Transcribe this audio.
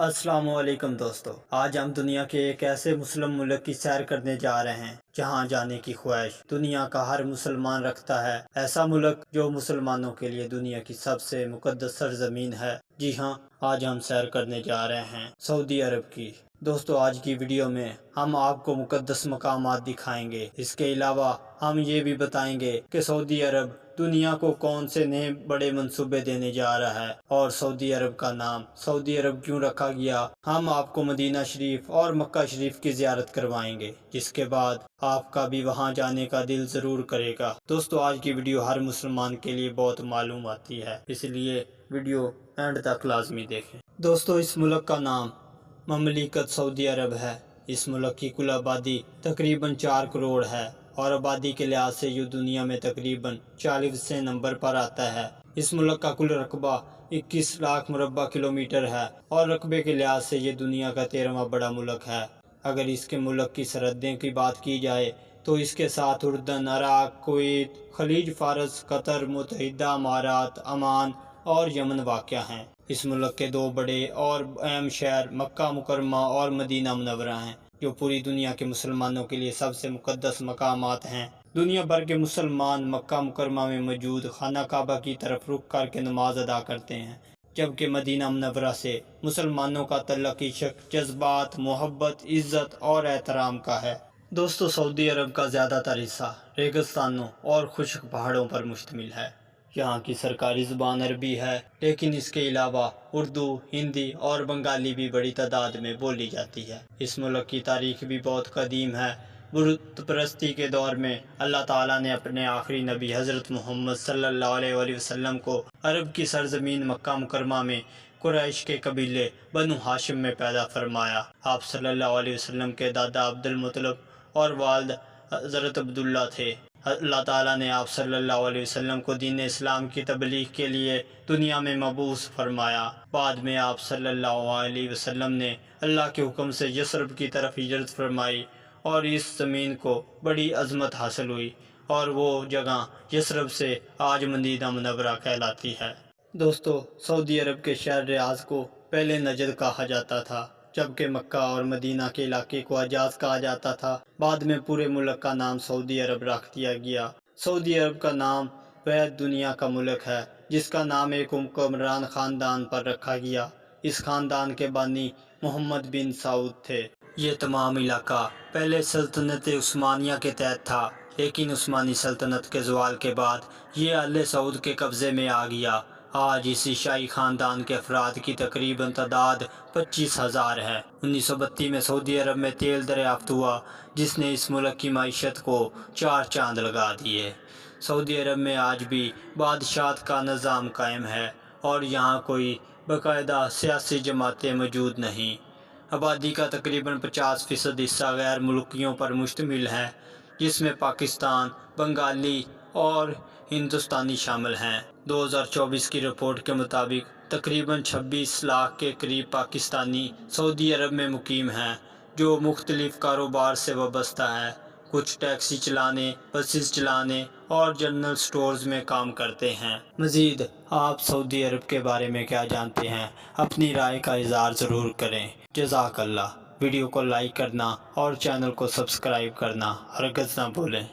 السلام علیکم دوستو، آج ہم دنیا کے ایک ایسے مسلم ملک کی سیر کرنے جا رہے ہیں جہاں جانے کی خواہش دنیا کا ہر مسلمان رکھتا ہے۔ ایسا ملک جو مسلمانوں کے لیے دنیا کی سب سے مقدس سرزمین ہے۔ جی ہاں، آج ہم سیر کرنے جا رہے ہیں سعودی عرب کی۔ دوستو، آج کی ویڈیو میں ہم آپ کو مقدس مقامات دکھائیں گے۔ اس کے علاوہ ہم یہ بھی بتائیں گے کہ سعودی عرب دنیا کو کون سے نئے بڑے منصوبے دینے جا رہا ہے اور سعودی عرب کا نام سعودی عرب کیوں رکھا گیا۔ ہم آپ کو مدینہ شریف اور مکہ شریف کی زیارت کروائیں گے، جس کے بعد آپ کا بھی وہاں جانے کا دل ضرور کرے گا۔ دوستو، آج کی ویڈیو ہر مسلمان کے لیے بہت معلوماتی ہے، اس لیے ویڈیو اینڈ تک لازمی دیکھیں۔ دوستو، اس ملک کا نام مملکت سعودی عرب ہے۔ اس ملک کی کل آبادی تقریباً 4 کروڑ ہے اور آبادی کے لحاظ سے یہ دنیا میں تقریباً 40ویں نمبر پر آتا ہے۔ اس ملک کا کل رقبہ 21 لاکھ مربع کلومیٹر ہے اور رقبے کے لحاظ سے یہ دنیا کا 13واں بڑا ملک ہے۔ اگر اس کے ملک کی سرحدیں کی بات کی جائے تو اس کے ساتھ اردن، عراق، کویت، خلیج فارس، قطر، متحدہ امارات، عمان اور یمن واقع ہیں۔ اس ملک کے 2 بڑے اور اہم شہر مکہ مکرمہ اور مدینہ منورہ ہیں، جو پوری دنیا کے مسلمانوں کے لیے سب سے مقدس مقامات ہیں۔ دنیا بھر کے مسلمان مکہ مکرمہ میں موجود خانہ کعبہ کی طرف رخ کر کے نماز ادا کرتے ہیں، جبکہ مدینہ منورہ سے مسلمانوں کا تعلق عشق، جذبات، محبت، عزت اور احترام کا ہے۔ دوستو، سعودی عرب کا زیادہ تر حصہ ریگستانوں اور خشک پہاڑوں پر مشتمل ہے۔ یہاں کی سرکاری زبان عربی ہے، لیکن اس کے علاوہ اردو، ہندی اور بنگالی بھی بڑی تعداد میں بولی جاتی ہے۔ اس ملک کی تاریخ بھی بہت قدیم ہے۔ بت پرستی کے دور میں اللہ تعالیٰ نے اپنے آخری نبی حضرت محمد صلی اللہ علیہ وآلہ وسلم کو عرب کی سرزمین مکہ مکرمہ میں قریش کے قبیلے بنو ہاشم میں پیدا فرمایا۔ آپ صلی اللہ علیہ وسلم کے دادا عبد المطلب اور والد حضرت عبداللہ تھے۔ اللہ تعالیٰ نے آپ صلی اللہ علیہ وسلم کو دین اسلام کی تبلیغ کے لیے دنیا میں مبعوث فرمایا۔ بعد میں آپ صلی اللہ علیہ وسلم نے اللہ کے حکم سے یثرب کی طرف ہجرت فرمائی اور اس زمین کو بڑی عظمت حاصل ہوئی اور وہ جگہ یثرب سے آج مدینہ منورہ کہلاتی ہے۔ دوستو، سعودی عرب کے شہر ریاض کو پہلے نجد کہا جاتا تھا، جبکہ مکہ اور مدینہ کے علاقے کو حجاز کہا جاتا تھا۔ بعد میں پورے ملک کا نام سعودی عرب رکھ دیا گیا۔ سعودی عرب کا نام وہ دنیا کا ملک ہے جس کا نام ایک حکمران خاندان پر رکھا گیا۔ اس خاندان کے بانی محمد بن سعود تھے۔ یہ تمام علاقہ پہلے سلطنت عثمانیہ کے تحت تھا، لیکن عثمانی سلطنت کے زوال کے بعد یہ آل سعود کے قبضے میں آ گیا۔ آج اس عیسائی خاندان کے افراد کی تقریباً تعداد 25,000 ہے۔ 1932 میں سعودی عرب میں تیل دریافت ہوا، جس نے اس ملک کی معیشت کو 4 چاند لگا دیے۔ سعودی عرب میں آج بھی بادشاہت کا نظام قائم ہے اور یہاں کوئی باقاعدہ سیاسی جماعتیں موجود نہیں۔ آبادی کا تقریباً 50% حصہ غیر ملکیوں پر مشتمل ہے، جس میں پاکستان، بنگالی اور ہندوستانی شامل ہیں۔ 2024 کی رپورٹ کے مطابق تقریباً 26 لاکھ کے قریب پاکستانی سعودی عرب میں مقیم ہیں، جو مختلف کاروبار سے وابستہ ہیں۔ کچھ ٹیکسی چلانے، بسز چلانے اور جنرل سٹورز میں کام کرتے ہیں۔ مزید آپ سعودی عرب کے بارے میں کیا جانتے ہیں؟ اپنی رائے کا اظہار ضرور کریں۔ جزاک اللہ۔ ویڈیو کو لائک کرنا اور چینل کو سبسکرائب کرنا ہرگز نہ بھولیں۔